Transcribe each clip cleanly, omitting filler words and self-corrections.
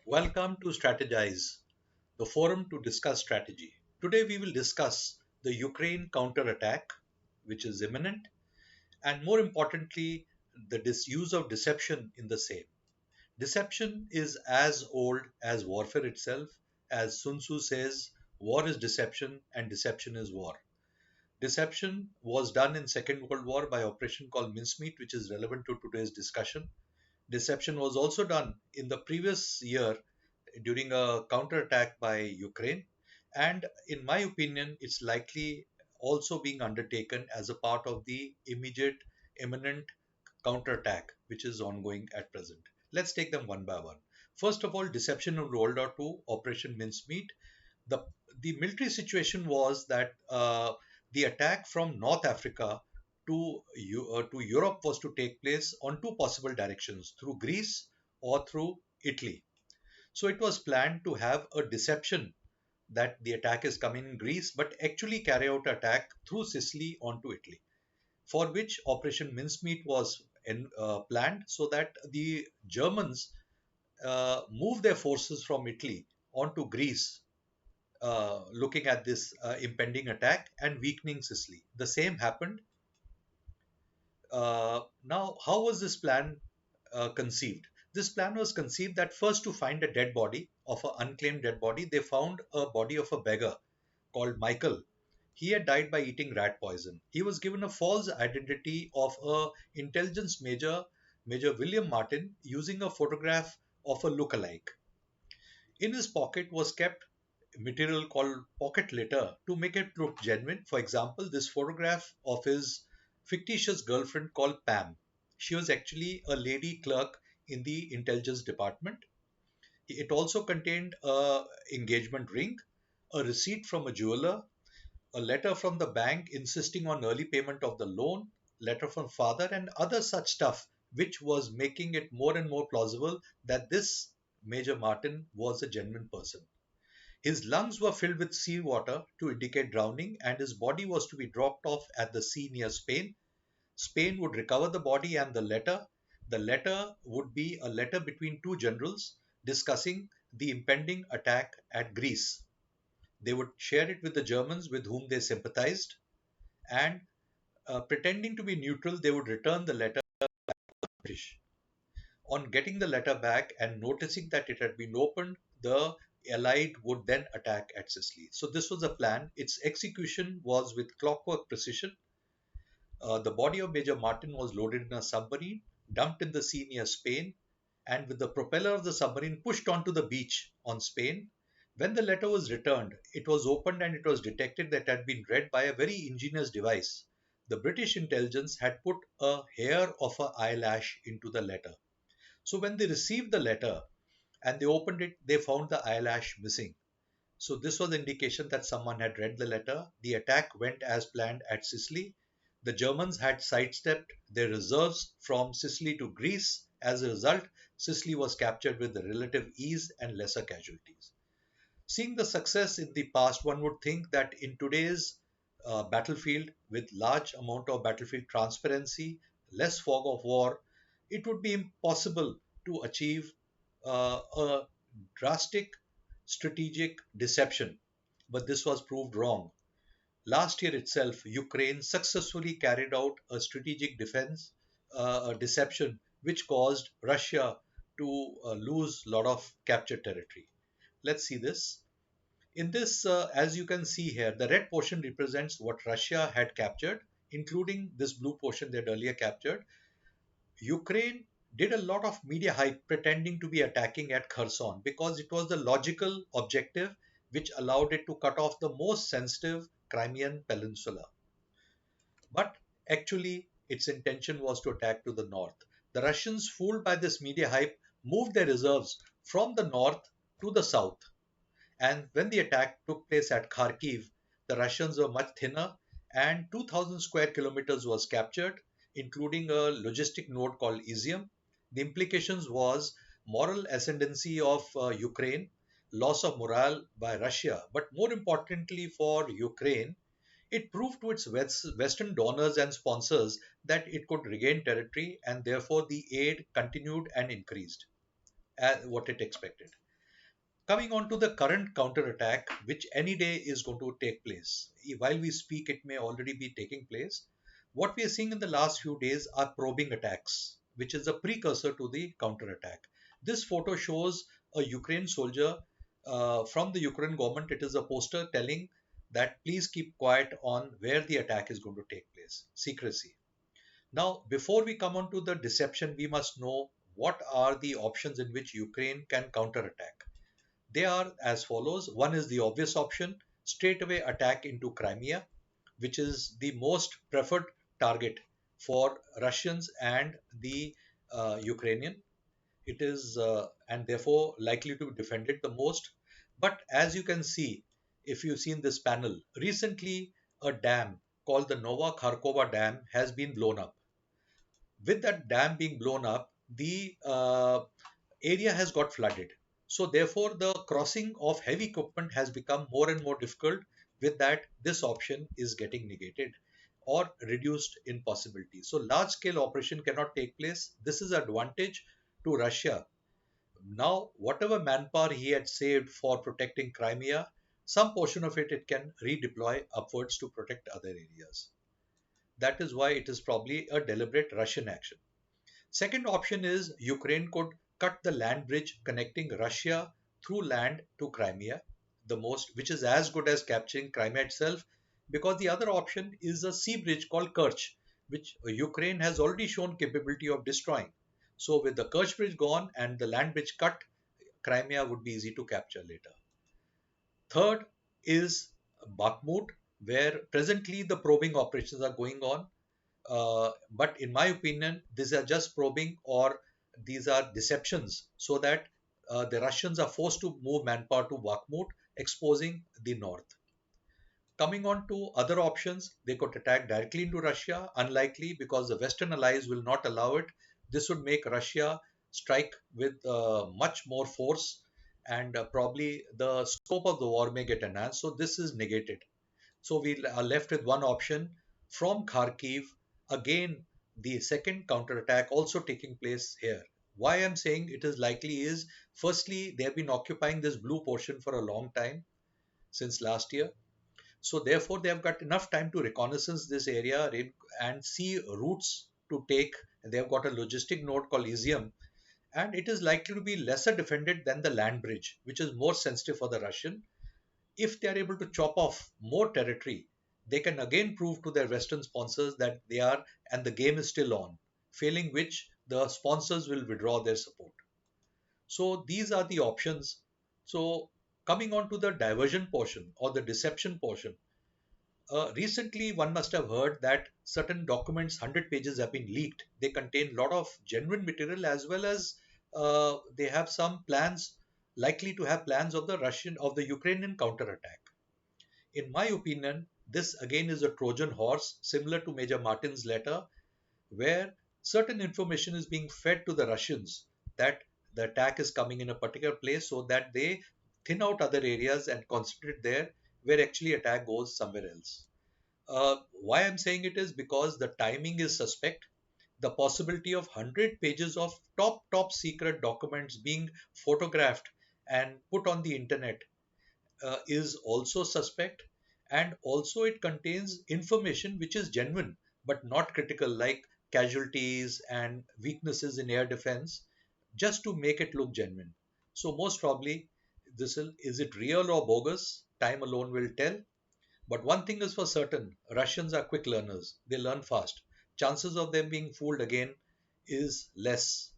Welcome to Strategize, the forum to discuss strategy. Today we will discuss the Ukraine counterattack, which is imminent, and more importantly, the use of deception in the same. Deception is as old as warfare itself, as Sun Tzu says, war is deception and deception is war. Deception was done in Second World War by operation called Mincemeat, which is relevant to today's discussion. Deception was also done in the previous year during a counterattack by Ukraine. And in my opinion, it's likely also being undertaken as a part of the immediate, imminent counterattack, which is ongoing at present. Let's take them one by one. First of all, deception of rolled out to Operation Mincemeat. The, the military situation was that the attack from North Africa to Europe was to take place on two possible directions through Greece or through Italy. So it was planned to have a deception that the attack is coming in Greece, but actually carry out attack through Sicily onto Italy, for which Operation Mincemeat was planned so that the Germans move their forces from Italy onto Greece, looking at this impending attack and weakening Sicily. The same happened. Now, how was this plan conceived? This plan was conceived that first to find a dead body of an unclaimed dead body, they found a body of a beggar called Michael. He had died by eating rat poison. He was given a false identity of a intelligence major, Major William Martin, using a photograph of a look-alike. In his pocket was kept material called pocket litter to make it look genuine. For example, this photograph of his fictitious girlfriend called Pam. She was actually a lady clerk in the intelligence department. It also contained a engagement ring, a receipt from a jeweler, a letter from the bank insisting on early payment of the loan, letter from father, and other such stuff, which was making it more and more plausible that this Major Martin was a genuine person. His lungs were filled with seawater to indicate drowning, and his body was to be dropped off at the sea near Spain. Spain would recover the body and the letter. The letter would be a letter between two generals discussing the impending attack at Greece. They would share it with the Germans with whom they sympathized, and pretending to be neutral, they would return the letter to the British. On getting the letter back and noticing that it had been opened, the Allied would then attack at Sicily. So this was a plan. Its execution was with clockwork precision. The body of Major Martin was loaded in a submarine, dumped in the sea near Spain, and with the propeller of the submarine pushed onto the beach on Spain. When the letter was returned, it was opened and it was detected that it had been read by a very ingenious device. The British intelligence had put a hair of an eyelash into the letter. So when they received the letter and they opened it, they found the eyelash missing. So this was indication that someone had read the letter. The attack went as planned at Sicily. The Germans had sidestepped their reserves from Sicily to Greece. As a result, Sicily was captured with relative ease and lesser casualties. Seeing the success in the past, one would think that in today's battlefield, with large amount of battlefield transparency, less fog of war, it would be impossible to achieve a drastic strategic deception. But this was proved wrong. Last year itself, Ukraine successfully carried out a strategic defense, a deception, which caused Russia to lose a lot of captured territory. Let's see this. In this, as you can see here, the red portion represents what Russia had captured, including this blue portion they had earlier captured. Ukraine did a lot of media hype pretending to be attacking at Kherson because it was the logical objective which allowed it to cut off the most sensitive Crimean peninsula. But actually, its intention was to attack to the north. The Russians, fooled by this media hype, moved their reserves from the north to the south. And when the attack took place at Kharkiv, the Russians were much thinner and 2,000 square kilometers was captured, including a logistic node called Izium. The implications was moral ascendancy of Ukraine, loss of morale by Russia, but more importantly for Ukraine, it proved to its Western donors and sponsors that it could regain territory and therefore the aid continued and increased as what it expected. Coming on to the current counterattack, which any day is going to take place. While we speak, it may already be taking place. What we are seeing in the last few days are probing attacks, which is a precursor to the counterattack. This photo shows a Ukraine soldier from the Ukraine government. It is a poster telling that please keep quiet on where the attack is going to take place. Secrecy. Now, before we come on to the deception, we must know what are the options in which Ukraine can counterattack. They are as follows. One is the obvious option, straight away attack into Crimea, which is the most preferred target for Russians and the Ukrainian. It is and therefore likely to be defended the most. But as you can see, if you've seen this panel, recently a dam called the Nova Kharkova Dam has been blown up. With that dam being blown up, the area has got flooded. So therefore, the crossing of heavy equipment has become more and more difficult. With that, this option is getting negated or reduced in possibility. So large scale operation cannot take place. This is advantage to Russia. Now, whatever manpower he had saved for protecting Crimea, some portion of it can redeploy upwards to protect other areas. That is why it is probably a deliberate Russian action. Second option is Ukraine could cut the land bridge connecting Russia through land to Crimea, the most, which is as good as capturing Crimea itself, because the other option is a sea bridge called Kerch, which Ukraine has already shown capability of destroying. So with the Kerch bridge gone and the land bridge cut, Crimea would be easy to capture later. Third is Bakhmut, where presently the probing operations are going on. But in my opinion, these are just probing or these are deceptions so that the Russians are forced to move manpower to Bakhmut, exposing the north. Coming on to other options, they could attack directly into Russia, unlikely because the Western allies will not allow it. This would make Russia strike with much more force and probably the scope of the war may get enhanced. So this is negated. So we are left with one option from Kharkiv. Again, the second counterattack also taking place here. Why I'm saying it is likely is firstly, they have been occupying this blue portion for a long time since last year. So therefore, they have got enough time to reconnaissance this area and see routes to take. They have got a logistic node called Izium, and it is likely to be lesser defended than the land bridge, which is more sensitive for the Russian. If they are able to chop off more territory, they can again prove to their Western sponsors that they are and the game is still on, failing which the sponsors will withdraw their support. So these are the options. So coming on to the diversion portion or the deception portion, recently one must have heard that certain documents, 100 pages, have been leaked. They contain a lot of genuine material as well as they have some plans, likely to have plans of the Ukrainian counterattack. In my opinion, this again is a Trojan horse, similar to Major Martin's letter, where certain information is being fed to the Russians that the attack is coming in a particular place so that they thin out other areas and concentrate there where actually attack goes somewhere else. Why I'm saying it is because the timing is suspect. The possibility of 100 pages of top secret documents being photographed and put on the internet is also suspect, and also it contains information which is genuine but not critical, like casualties and weaknesses in air defense, just to make it look genuine. So most probably, is it real or bogus? Time alone will tell. But one thing is for certain: Russians are quick learners. They learn fast. Chances of them being fooled again is less.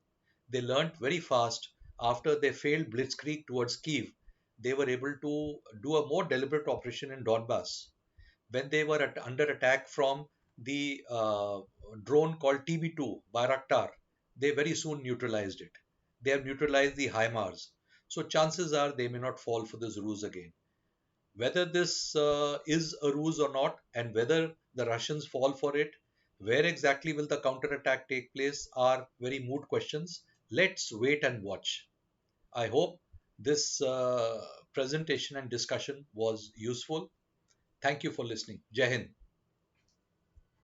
They learnt very fast after they failed blitzkrieg towards Kiev. They were able to do a more deliberate operation in Donbass. When they were under attack from the drone called TB2 Bayraktar, they very soon neutralized it. They have neutralized the HIMARS. So chances are they may not fall for this ruse again. Whether this is a ruse or not, and whether the Russians fall for it, where exactly will the counterattack take place, are very moot questions. Let's wait and watch. I hope this presentation and discussion was useful. Thank you for listening. Jai Hind.